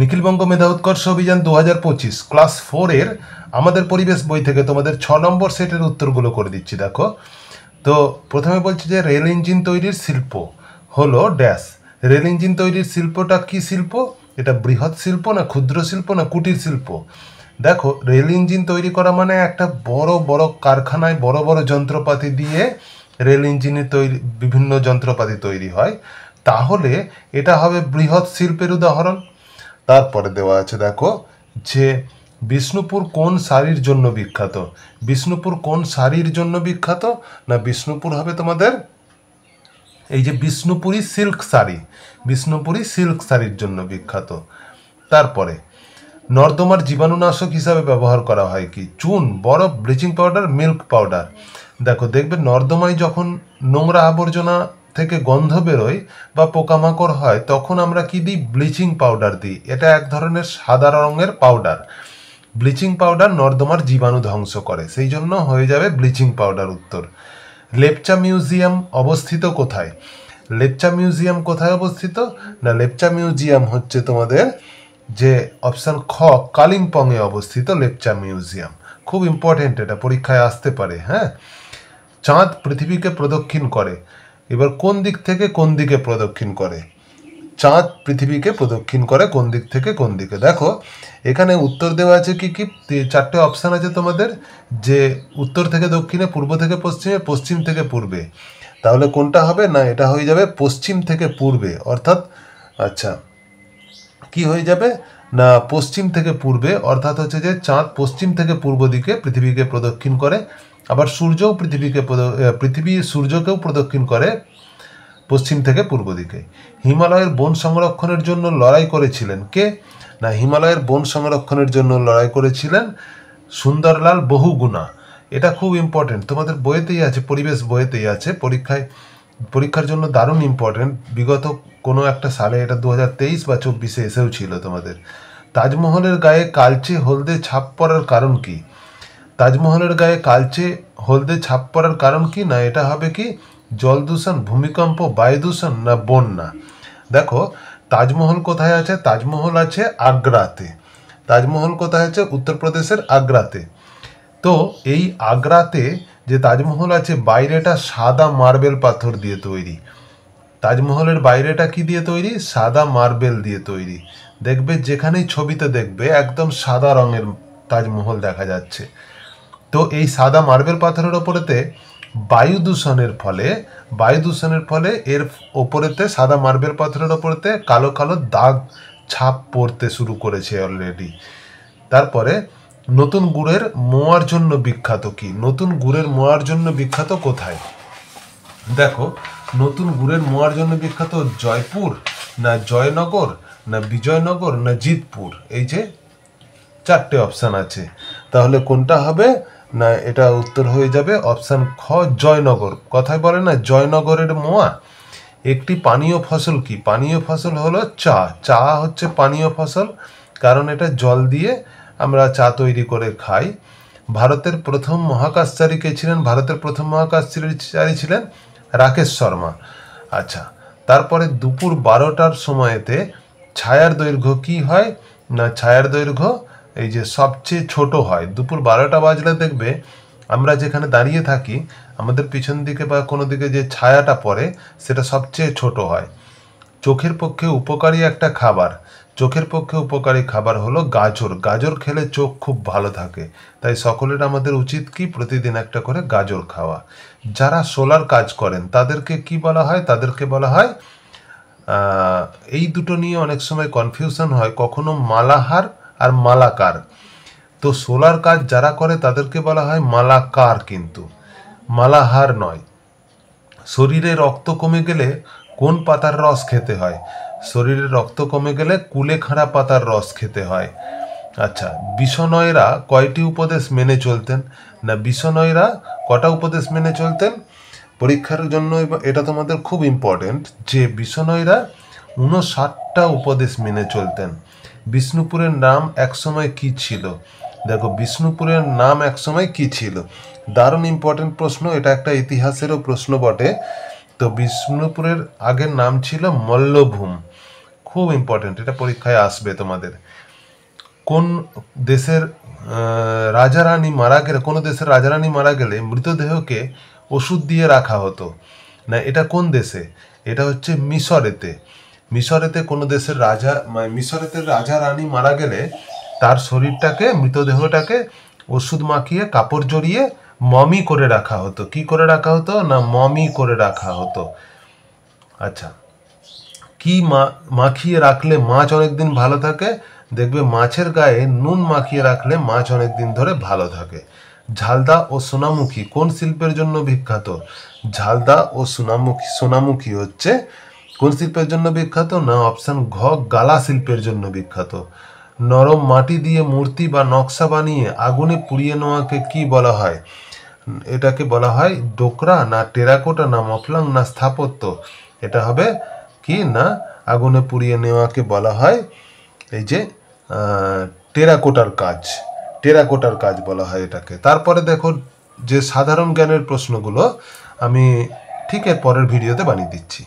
নিখিলবঙ্গ মেধা উৎকর্ষ অভিযান 2025 ক্লাস 4-এর আমাদের পরিবেশ বই থেকে তোমাদের 6 নম্বর সেটের উত্তরগুলো করে দিচ্ছি। দেখো, তো প্রথমে বলছি যে রেল ইঞ্জিন তৈরির শিল্প হলো ড্যাশ। রেল ইঞ্জিন তৈরির শিল্পটা কি শিল্প? এটা বৃহৎ শিল্প না ক্ষুদ্র শিল্প না কুটির শিল্প? দেখো, রেল ইঞ্জিন তৈরি করা মানে একটা বড় বড় কারখানায় বড় বড় যন্ত্রপাতি দিয়ে রেল ইঞ্জিনের তৈরি বিভিন্ন যন্ত্রপাতি তৈরি হয়, তাহলে এটা হবে বৃহৎ শিল্পের উদাহরণ। তারপরে দেওয়া আছে, দেখো যে বিষ্ণুপুর কোন শাড়ির জন্য বিখ্যাত? বিষ্ণুপুর কোন শাড়ির জন্য বিখ্যাত? না, বিষ্ণুপুর হবে তোমাদের এই যে বিষ্ণুপুরি সিল্ক শাড়ি, বিষ্ণুপুরি সিল্ক শাড়ির জন্য বিখ্যাত। তারপরে নর্দমার জীবাণুনাশক হিসাবে ব্যবহার করা হয় কি? চুন, বরফ, ব্লিচিং পাউডার, মিল্ক পাউডার। দেখো, দেখবে নর্দমায় যখন নোংরা আবর্জনা থেকে গন্ধ বেরোয় বা পোকামাকড় হয়, তখন আমরা কি দিই? ব্লিচিং পাউডার দিই। এটা এক ধরনের সাদা রঙের পাউডার। ব্লিচিং পাউডার নর্দমার জীবাণু ধ্বংস করে, সেই জন্য হয়ে যাবে ব্লিচিং পাউডার উত্তর। লেপচা মিউজিয়াম অবস্থিত কোথায়? লেপচা মিউজিয়াম কোথায় অবস্থিত? না, লেপচা মিউজিয়াম হচ্ছে তোমাদের যে অপশান খ, কালিম্পংয়ে অবস্থিত লেপচা মিউজিয়াম। খুব ইম্পর্টেন্ট, এটা পরীক্ষায় আসতে পারে। হ্যাঁ, চাঁদ পৃথিবীকে প্রদক্ষিণ করে, এবার কোন দিক থেকে কোন দিকে প্রদক্ষিণ করে? চাঁদ পৃথিবীকে প্রদক্ষিণ করে কোন দিক থেকে কোন দিকে? দেখো, এখানে উত্তর দেওয়া আছে কি কি? 4টে অপশান আছে তোমাদের, যে উত্তর থেকে দক্ষিণে, পূর্ব থেকে পশ্চিমে, পশ্চিম থেকে পূর্বে। তাহলে কোনটা হবে? না, এটা হয়ে যাবে পশ্চিম থেকে পূর্বে, অর্থাৎ আচ্ছা কি হয়ে যাবে? না, পশ্চিম থেকে পূর্বে, অর্থাৎ হচ্ছে যে চাঁদ পশ্চিম থেকে পূর্ব দিকে পৃথিবীকে প্রদক্ষিণ করে। আবার সূর্যও পৃথিবী সূর্যকেও প্রদক্ষিণ করে পশ্চিম থেকে পূর্ব দিকে। হিমালয়ের বন সংরক্ষণের জন্য লড়াই করেছিলেন কে? না, হিমালয়ের বন সংরক্ষণের জন্য লড়াই করেছিলেন সুন্দরলাল বহুগুণা। এটা খুব ইম্পর্টেন্ট, তোমাদের বইয়েতেই আছে, পরিবেশ বইয়েতেই আছে, পরীক্ষার জন্য দারুণ ইম্পর্টেন্ট। বিগত কোনো একটা সালে, এটা 2023 বা 24-এ এসেও ছিল তোমাদের। তাজমহলের গায়ে কালচে হলদে ছাপ পড়ার কারণ কি? তাজমহলের গায়ে কালচে হলদে ছাপ পড়ার কারণ কি? না, এটা হবে কি? জল দূষণ, ভূমিকম্প, বায়ু দূষণ না বন্যা? দেখো, তাজমহল কোথায় আছে? তাজমহল আছে আগ্রাতে। তাজমহল কোথায় আছে? উত্তরপ্রদেশের আগ্রাতে। তো এই আগ্রাতে যে তাজমহল আছে, বাইরেটা সাদা মার্বেল পাথর দিয়ে তৈরি। তাজমহলের বাইরেটা কি দিয়ে তৈরি? সাদা মার্বেল দিয়ে তৈরি। দেখবে যেখানেই ছবিতে দেখবে একদম সাদা রঙের তাজমহল দেখা যাচ্ছে। তো এই সাদা মার্বেল পাথরের ওপরেতে বায়ু দূষণের ফলে এর ওপরেতে, সাদা মার্বেল পাথরের ওপরেতে কালো কালো দাগ ছাপ পড়তে শুরু করেছে অলরেডি। তারপরে নতুন গুড়ের মোয়ার জন্য বিখ্যাত কি? নতুন গুড়ের মোয়ার জন্য বিখ্যাত কোথায়? দেখো, নতুন গুড়ের মোয়ার জন্য বিখ্যাত জয়পুর না জয়নগর না বিজয়নগর না জিতপুর? এই যে 4টে অপশান আছে, তাহলে কোনটা হবে? না, এটা উত্তর হয়ে যাবে অপশান খ, জয়নগর। কথায় বলে না, জয়নগরের মোয়া। একটি পানীয় ফসল কি? পানীয় ফসল হলো চা। চা হচ্ছে পানীয় ফসল, কারণ এটা জল দিয়ে আমরা চা তৈরি করে খাই। ভারতের প্রথম মহাকাশচারী কে ছিলেন? ভারতের প্রথম মহাকাশচারী ছিলেন রাকেশ শর্মা। আচ্ছা, তারপরে দুপুর 12টার সময়তে ছায়ার দৈর্ঘ্য কি হয়? না, ছায়ার দৈর্ঘ্য এই যে সবচেয়ে ছোট হয়। দুপুর 12টা বাজলে দেখবে আমরা যেখানে দাঁড়িয়ে থাকি, আমাদের পিছন দিকে বা কোনো দিকে যে ছায়াটা পড়ে, সেটা সবচেয়ে ছোট হয়। চোখের পক্ষে উপকারী একটা খাবার, চোখের পক্ষে উপকারী খাবার হলো গাজর। গাজর খেলে চোখ খুব ভালো থাকে, তাই সকলের আমাদের উচিত কি? প্রতিদিন একটা করে গাজর খাওয়া। যারা সোলার কাজ করেন তাদেরকে কি বলা হয়? তাদেরকে বলা হয়, এই দুটো নিয়ে অনেক সময় কনফিউশন হয়, কখনো মালাহার আর মালাকার। তো সোলার কাজ যারা করে তাদেরকে বলা হয় মালাকার, কিন্তু মালাহার নয়। শরীরে রক্ত কমে গেলে কোন পাতার রস খেতে হয়? শরীরে রক্ত কমে গেলে কুলেখাড়া পাতার রস খেতে হয়। আচ্ছা, বিষ্ণনয়রা কয়টি উপদেশ মেনে চলতেন? না, বিষ্ণনয়রা কটা উপদেশ মেনে চলতেন? পরীক্ষার জন্য এটা তোমাদের খুব ইম্পর্টেন্ট, যে বিষ্ণনয়রা 59টা উপদেশ মেনে চলতেন। বিষ্ণুপুরের নাম একসময় কি ছিল? দেখো, বিষ্ণুপুরের নাম একসময় কি ছিল? দারুণ ইম্পর্টেন্ট প্রশ্ন, এটা একটা ইতিহাসেরও প্রশ্ন বটে। তো বিষ্ণুপুরের আগের নাম ছিল মল্লভূম। খুব ইম্পর্টেন্ট, এটা পরীক্ষায় আসবে তোমাদের। কোন দেশের রাজা রানী মারা গেলে, কোনো দেশের রাজা রানী মারা গেলে মৃতদেহকে ওষুধ দিয়ে রাখা হতো না, এটা কোন দেশে? এটা হচ্ছে মিশরেতে। মিশরেতে কোনো দেশের রাজা, মানে মিশরেতে রাজা রানী মারা গেলে তার শরীরটাকে, মৃতদেহটাকে ওষুধ মাখিয়ে কাপড় জড়িয়ে মমি করে রাখা হতো। কি করে রাখা হতো না, মমি করে রাখা হতো। আচ্ছা, কি মাখিয়ে রাখলে মাছ অনেকদিন ভালো থাকে? দেখবে মাছের গায়ে নুন মাখিয়ে রাখলে মাছ অনেকদিন ধরে ভালো থাকে। ঝালদা ও সোনামুখী কোন শিল্পের জন্য বিখ্যাত? ঝালদা ও সোনামুখী হচ্ছে কোন শিল্পের জন্য বিখ্যাত? না অপশন ঘ, গালা শিল্পের জন্য বিখ্যাত। নরম মাটি দিয়ে মূর্তি বা নকশা বানিয়ে আগুনে পুড়িয়ে নেওয়াকে কি বলা হয়? এটাকে বলা হয় ডোকরা, না টেরাকোটা, না মফলং, না স্থাপত্য? এটা হবে কি না আগুনে পুড়িয়ে নেওয়াকে বলা হয় এই যে টেরাকোটার কাজ, টেরাকোটার কাজ বলা হয় এটাকে। তারপরে দেখো যে সাধারণ জ্ঞানের প্রশ্নগুলো আমি ঠিক এর পরের ভিডিওতে বানিয়ে দিচ্ছি।